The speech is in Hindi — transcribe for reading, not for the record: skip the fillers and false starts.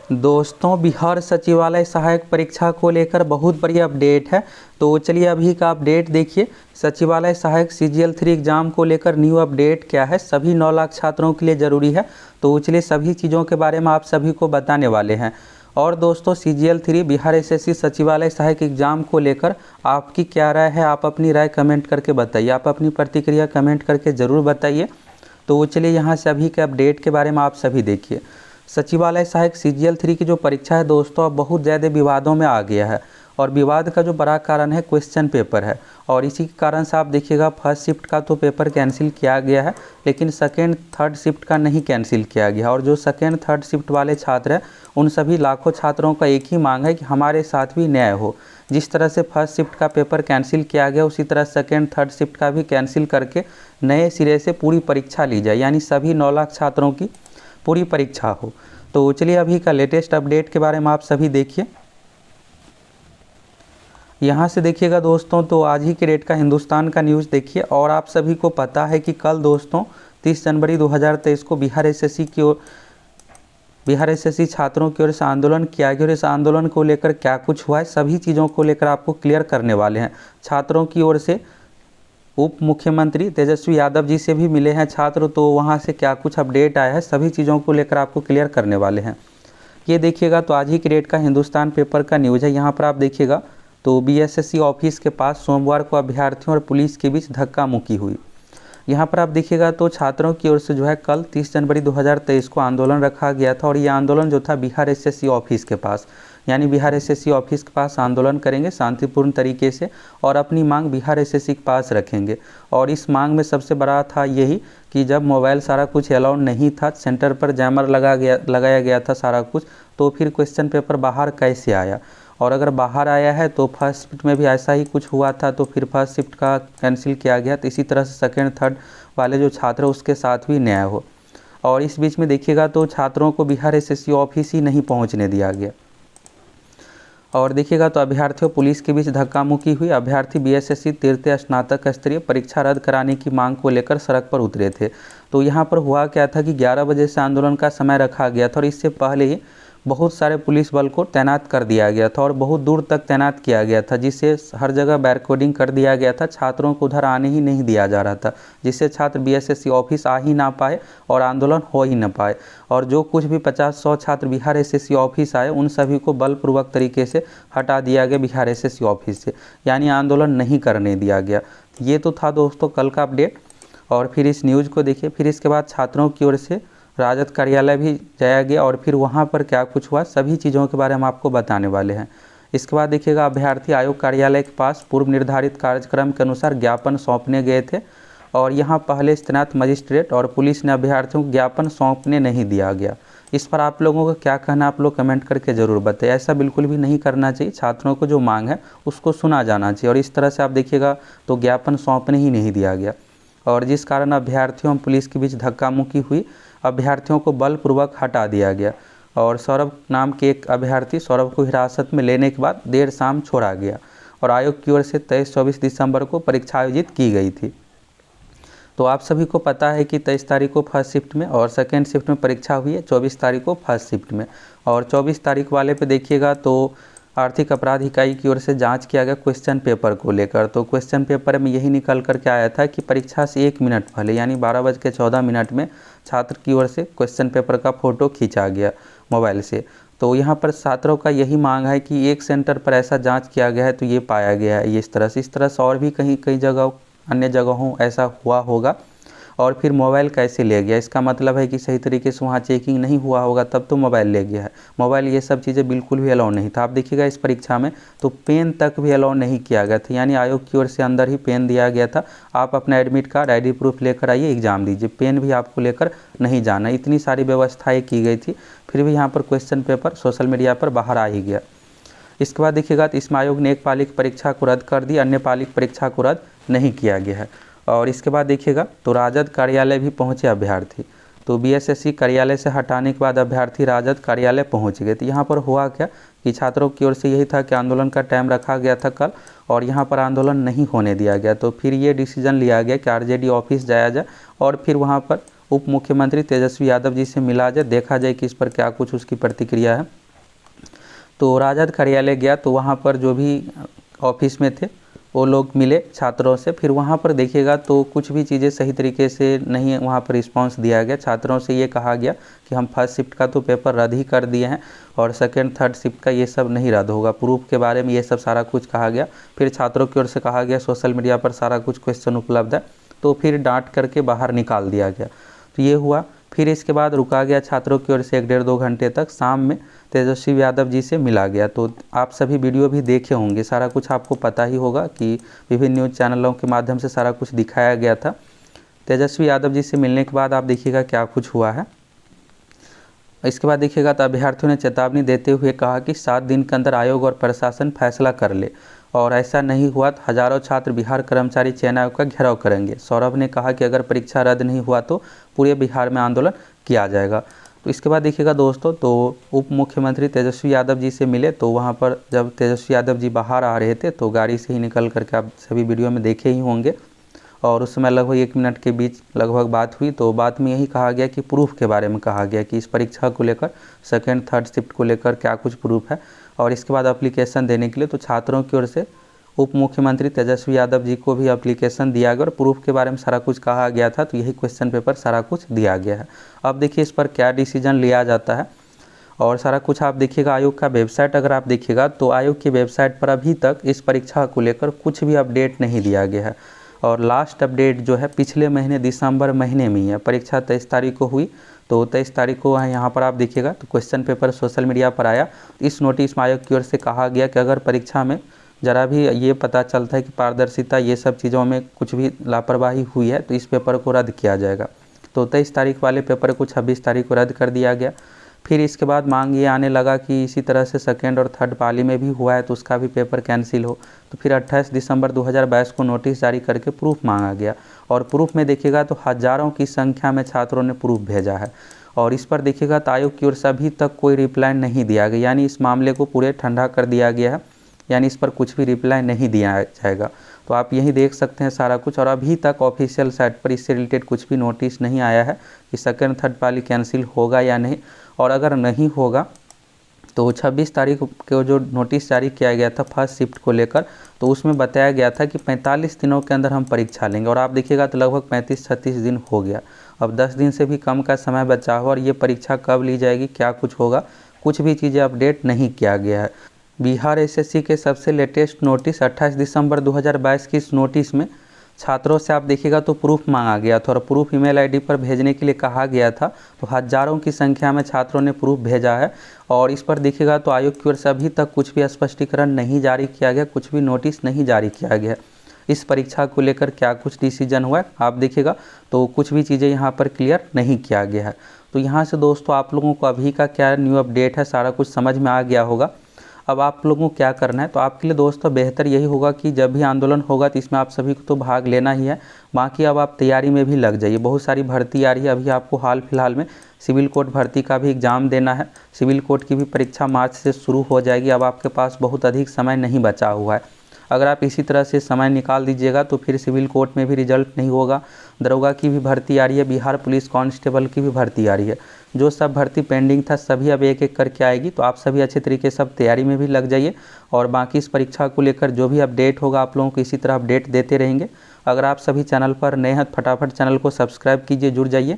दोस्तों, बिहार सचिवालय सहायक परीक्षा को लेकर बहुत बड़ी अपडेट है। तो चलिए अभी का अपडेट देखिए। सचिवालय सहायक CGL 3 एग्ज़ाम को लेकर न्यू अपडेट क्या है, सभी 9 लाख छात्रों के लिए ज़रूरी है। तो चलिए सभी चीज़ों के बारे में आप सभी को बताने वाले हैं। और दोस्तों, CGL 3 बिहार SSC सचिवालय सहायक एग्ज़ाम को लेकर आपकी क्या राय है, आप अपनी राय कमेंट करके बताइए। आप अपनी प्रतिक्रिया कमेंट करके ज़रूर बताइए। तो चलिए यहाँ से अभी के अपडेट के बारे में आप सभी देखिए। सचिवालय सहायक CGL 3 की जो परीक्षा है दोस्तों, अब बहुत ज़्यादा विवादों में आ गया है। और विवाद का जो बड़ा कारण है क्वेश्चन पेपर है। और इसी के कारण से आप देखिएगा फर्स्ट शिफ्ट का तो पेपर कैंसिल किया गया है, लेकिन सेकेंड थर्ड शिफ्ट का नहीं कैंसिल किया गया। और जो सेकेंड थर्ड शिफ्ट वाले छात्र हैं, उन सभी लाखों छात्रों का एक ही मांग है कि हमारे साथ भी न्याय हो। जिस तरह से फर्स्ट शिफ्ट का पेपर कैंसिल किया गया, उसी तरह सेकेंड थर्ड शिफ्ट का भी कैंसिल करके नए सिरे से पूरी परीक्षा ली जाए, यानी सभी 9 लाख छात्रों की पूरी परीक्षा हो। तो चलिए अभी का लेटेस्ट अपडेट के बारे में आप सभी देखिए। यहाँ से देखिएगा दोस्तों, तो आज ही के डेट का हिंदुस्तान का न्यूज़ देखिए। और आप सभी को पता है कि कल दोस्तों 30 जनवरी 2023 को बिहार SSC छात्रों की ओर से आंदोलन किया गया। और इस आंदोलन को लेकर क्या कुछ हुआ है, सभी चीज़ों को लेकर आपको क्लियर करने वाले हैं। छात्रों की ओर से उप मुख्यमंत्री तेजस्वी यादव जी से भी मिले हैं छात्र, तो वहां से क्या कुछ अपडेट आया है, सभी चीज़ों को लेकर आपको क्लियर करने वाले हैं। ये देखिएगा, तो आज ही की डेट का हिंदुस्तान पेपर का न्यूज़ है। यहाँ पर आप देखिएगा, तो BSSC ऑफिस के पास सोमवार को अभ्यर्थियों और पुलिस के बीच धक्का मुक्की हुई। यहाँ पर आप देखिएगा, तो छात्रों की ओर से जो है कल 30 जनवरी 2023 को आंदोलन रखा गया था। और ये आंदोलन जो था बिहार SSC ऑफिस के पास, यानी बिहार SSC ऑफिस के पास आंदोलन करेंगे शांतिपूर्ण तरीके से, और अपनी मांग बिहार SSC के पास रखेंगे। और इस मांग में सबसे बड़ा था यही कि जब मोबाइल सारा कुछ अलाउड नहीं था, सेंटर पर जैमर लगाया गया था सारा कुछ, तो फिर क्वेश्चन पेपर बाहर कैसे आया। और अगर बाहर आया है तो फर्स्ट शिफ्ट में भी ऐसा ही कुछ हुआ था, तो फिर फर्स्ट शिफ्ट का कैंसिल किया गया। तो इसी तरह से सेकेंड थर्ड वाले जो छात्र हैं उसके साथ भी न्याय हो। और इस बीच में देखिएगा, तो छात्रों को बिहार SSC ऑफिस ही नहीं पहुंचने दिया गया। और देखिएगा, तो अभ्यर्थियों पुलिस के बीच धक्का मुक्की हुई। अभ्यर्थी BSSC तृतीय स्नातक स्तरीय परीक्षा रद्द कराने की मांग को लेकर सड़क पर उतरे थे। तो यहाँ पर हुआ क्या था कि 11 बजे से आंदोलन का समय रखा गया था, और इससे पहले ही बहुत सारे पुलिस बल को तैनात कर दिया गया था और बहुत दूर तक तैनात किया गया था, जिससे हर जगह बैरिकेडिंग कर दिया गया था। छात्रों को उधर आने ही नहीं दिया जा रहा था, जिससे छात्र BSSC ऑफिस आ ही ना पाए और आंदोलन हो ही ना पाए। और जो कुछ भी 50-100 छात्र बिहार SSC ऑफिस आए, उन सभी को बलपूर्वक तरीके से हटा दिया गया बिहार SSC ऑफिस से, यानी आंदोलन नहीं करने दिया गया। ये तो था दोस्तों कल का अपडेट। और फिर इस न्यूज़ को देखिए। फिर इसके बाद छात्रों की ओर से राजद कार्यालय भी जाया गया, और फिर वहां पर क्या कुछ हुआ, सभी चीज़ों के बारे में आपको बताने वाले हैं। इसके बाद देखिएगा, अभ्यर्थी आयोग कार्यालय के पास पूर्व निर्धारित कार्यक्रम के अनुसार ज्ञापन सौंपने गए थे। और यहाँ पहले तैनात मजिस्ट्रेट और पुलिस ने अभ्यर्थियों को ज्ञापन सौंपने नहीं दिया गया। इस पर आप लोगों का क्या कहना, आप लोग कमेंट करके ज़रूर बताइए। ऐसा बिल्कुल भी नहीं करना चाहिए। छात्रों को जो मांग है उसको सुना जाना चाहिए। और इस तरह से आप देखिएगा, तो ज्ञापन सौंपने ही नहीं दिया गया, और जिस कारण अभ्यर्थियों और पुलिस के बीच धक्का मुक्की हुई। अभ्यर्थियों को बलपूर्वक हटा दिया गया, और सौरभ नाम के एक अभ्यर्थी, सौरभ को हिरासत में लेने के बाद देर शाम छोड़ा गया। और आयोग की ओर से 23-24 दिसंबर को परीक्षा आयोजित की गई थी। तो आप सभी को पता है कि 23 तारीख को फर्स्ट शिफ्ट में और सेकेंड शिफ्ट में परीक्षा हुई है, 24 तारीख को फर्स्ट शिफ्ट में। और 24 तारीख वाले पे देखिएगा, तो आर्थिक अपराध इकाई की ओर से जांच किया गया क्वेश्चन पेपर को लेकर। तो क्वेश्चन पेपर में यही निकल कर के आया था कि परीक्षा से 1 मिनट पहले, यानी 12:14 में छात्र की ओर से क्वेश्चन पेपर का फ़ोटो खींचा गया मोबाइल से। तो यहाँ पर छात्रों का यही मांग है कि एक सेंटर पर ऐसा जाँच किया गया है, तो ये पाया गया है। ये इस तरह से और भी कई जगह अन्य जगहों ऐसा हुआ होगा। और फिर मोबाइल कैसे ले गया, इसका मतलब है कि सही तरीके से वहाँ चेकिंग नहीं हुआ होगा, तब तो मोबाइल ले गया है। मोबाइल ये सब चीज़ें बिल्कुल भी अलाउ नहीं था। आप देखिएगा, इस परीक्षा में तो पेन तक भी अलाउ नहीं किया गया था, यानी आयोग की ओर से अंदर ही पेन दिया गया था। आप अपना एडमिट कार्ड, ID प्रूफ लेकर आइए, एग्ज़ाम दीजिए, पेन भी आपको लेकर नहीं जाना। इतनी सारी व्यवस्थाएँ की गई थी, फिर भी यहाँ पर क्वेश्चन पेपर सोशल मीडिया पर बाहर आ ही गया। इसके बाद देखिएगा, तो इसमें आयोग ने एक पालिक परीक्षा को रद्द कर दी, अन्य पालिक परीक्षा को रद्द नहीं किया गया है। और इसके बाद देखिएगा, तो राजद कार्यालय भी पहुंचे अभ्यर्थी। तो BSSC कार्यालय से हटाने के बाद अभ्यर्थी राजद कार्यालय पहुंच गए। तो यहाँ पर हुआ क्या कि छात्रों की ओर से यही था कि आंदोलन का टाइम रखा गया था कल, और यहाँ पर आंदोलन नहीं होने दिया गया। तो फिर ये डिसीजन लिया गया कि RJD ऑफिस जाया जाए, और फिर वहाँ पर उप मुख्यमंत्री तेजस्वी यादव जी से मिला जाए, देखा जाए कि इस पर क्या कुछ उसकी प्रतिक्रिया है। तो राजद कार्यालय गया तो वहाँ पर जो भी ऑफिस में थे वो लोग मिले छात्रों से। फिर वहाँ पर देखिएगा तो कुछ भी चीज़ें सही तरीके से नहीं वहाँ पर रिस्पांस दिया गया। छात्रों से ये कहा गया कि हम फर्स्ट शिफ्ट का तो पेपर रद्द ही कर दिए हैं और सेकंड थर्ड शिफ्ट का ये सब नहीं रद्द होगा, प्रूफ के बारे में ये सब सारा कुछ कहा गया। फिर छात्रों की ओर से कहा गया सोशल मीडिया पर सारा कुछ क्वेश्चन उपलब्ध है, तो फिर डांट करके बाहर निकाल दिया गया। तो ये हुआ। फिर इसके बाद रुका गया छात्रों की ओर से 1-1.5-2 घंटे तक। शाम में तेजस्वी यादव जी से मिला गया। तो आप सभी वीडियो भी देखे होंगे, सारा कुछ आपको पता ही होगा कि विभिन्न न्यूज़ चैनलों के माध्यम से सारा कुछ दिखाया गया था। तेजस्वी यादव जी से मिलने के बाद आप देखिएगा क्या कुछ हुआ है। इसके बाद देखिएगा तो अभ्यर्थियों ने चेतावनी देते हुए कहा कि 7 दिन के अंदर आयोग और प्रशासन फैसला कर ले, और ऐसा नहीं हुआ तो हजारों छात्र बिहार कर्मचारी चयन आयोग का घेराव करेंगे। सौरभ ने कहा कि अगर परीक्षा रद्द नहीं हुआ तो पूरे बिहार में आंदोलन किया जाएगा। तो इसके बाद देखिएगा दोस्तों, तो उप मुख्यमंत्री तेजस्वी यादव जी से मिले तो वहाँ पर जब तेजस्वी यादव जी बाहर आ रहे थे तो गाड़ी से ही निकल करके आप सभी वीडियो में देखे ही होंगे, और उस समय लगभग 1 मिनट के बीच लगभग बात हुई। तो बात में यही कहा गया कि प्रूफ के बारे में कहा गया कि इस परीक्षा को लेकर सेकंड थर्ड शिफ्ट को लेकर क्या कुछ प्रूफ है, और इसके बाद एप्लीकेशन देने के लिए तो छात्रों की ओर से उप मुख्यमंत्री तेजस्वी यादव जी को भी एप्लीकेशन दिया गया और प्रूफ के बारे में सारा कुछ कहा गया था। तो यही क्वेश्चन पेपर सारा कुछ दिया गया है। अब देखिए इस पर क्या डिसीजन लिया जाता है और सारा कुछ आप देखिएगा। आयोग का वेबसाइट अगर आप देखिएगा तो आयोग की वेबसाइट पर अभी तक इस परीक्षा को लेकर कुछ भी अपडेट नहीं दिया गया है, और लास्ट अपडेट जो है पिछले महीने दिसंबर महीने में ही है। परीक्षा 23 तारीख को हुई, तो 23 तारीख को यहाँ पर आप देखिएगा तो क्वेश्चन पेपर सोशल मीडिया पर आया। इस नोटिस में आयोग की ओर से कहा गया कि अगर परीक्षा में ज़रा भी ये पता चलता है कि पारदर्शिता ये सब चीज़ों में कुछ भी लापरवाही हुई है तो इस पेपर को रद्द किया जाएगा। तो 23 तारीख वाले पेपर को 26 तारीख को रद्द कर दिया गया। फिर इसके बाद मांग ये आने लगा कि इसी तरह से सेकेंड और थर्ड पाली में भी हुआ है तो उसका भी पेपर कैंसिल हो। तो फिर 28 दिसंबर 2022 को नोटिस जारी करके प्रूफ मांगा गया, और प्रूफ में देखिएगा तो हज़ारों की संख्या में छात्रों ने प्रूफ भेजा है। और इस पर देखिएगा तो आयोग की ओर से अभी तक कोई रिप्लाई नहीं दिया गया, यानी इस मामले को पूरे ठंडा कर दिया गया है, यानी इस पर कुछ भी रिप्लाई नहीं दिया जाएगा। तो आप यही देख सकते हैं सारा कुछ, और अभी तक ऑफिशियल साइट पर इससे रिलेटेड कुछ भी नोटिस नहीं आया है कि सेकंड थर्ड पाली कैंसिल होगा या नहीं। और अगर नहीं होगा तो 26 तारीख को जो नोटिस जारी किया गया था फर्स्ट शिफ्ट को लेकर, तो उसमें बताया गया था कि 45 दिनों के अंदर हम परीक्षा लेंगे, और आप देखिएगा तो लगभग 35-36 दिन हो गया। अब 10 दिन से भी कम का समय बचा हुआ, और ये परीक्षा कब ली जाएगी, क्या कुछ होगा, कुछ भी चीज़ें अपडेट नहीं किया गया है। बिहार एसएससी के सबसे लेटेस्ट नोटिस 28 दिसंबर 2022 की इस नोटिस में छात्रों से आप देखिएगा तो प्रूफ मांगा गया था, और प्रूफ ईमेल आईडी पर भेजने के लिए कहा गया था। तो हज़ारों की संख्या में छात्रों ने प्रूफ भेजा है, और इस पर देखिएगा तो आयोग की ओर से अभी तक कुछ भी स्पष्टीकरण नहीं जारी किया गया, कुछ भी नोटिस नहीं जारी किया गया। इस परीक्षा को लेकर क्या कुछ डिसीजन हुआ है आप देखिएगा तो कुछ भी चीज़ें यहाँ पर क्लियर नहीं किया गया है। तो यहाँ से दोस्तों आप लोगों को अभी का क्या न्यू अपडेट है सारा कुछ समझ में आ गया होगा। अब आप लोगों को क्या करना है, तो आपके लिए दोस्तों बेहतर यही होगा कि जब भी आंदोलन होगा तो इसमें आप सभी को तो भाग लेना ही है। बाकी अब आप तैयारी में भी लग जाइए, बहुत सारी भर्ती आ रही है। अभी आपको हाल फिलहाल में सिविल कोर्ट भर्ती का भी एग्ज़ाम देना है। सिविल कोर्ट की भी परीक्षा मार्च से शुरू हो जाएगी। अब आपके पास बहुत अधिक समय नहीं बचा हुआ है। अगर आप इसी तरह से समय निकाल दीजिएगा तो फिर सिविल कोर्ट में भी रिजल्ट नहीं होगा। दरोगा की भी भर्ती आ रही है, बिहार पुलिस कांस्टेबल की भी भर्ती आ रही है। जो सब भर्ती पेंडिंग था सभी अब एक एक करके आएगी। तो आप सभी अच्छे तरीके से अब तैयारी में भी लग जाइए, और बाकी इस परीक्षा को लेकर जो भी अपडेट होगा आप लोगों को इसी तरह अपडेट देते रहेंगे। अगर आप सभी चैनल पर नए हैं फटाफट चैनल को सब्सक्राइब कीजिए, जुड़ जाइए।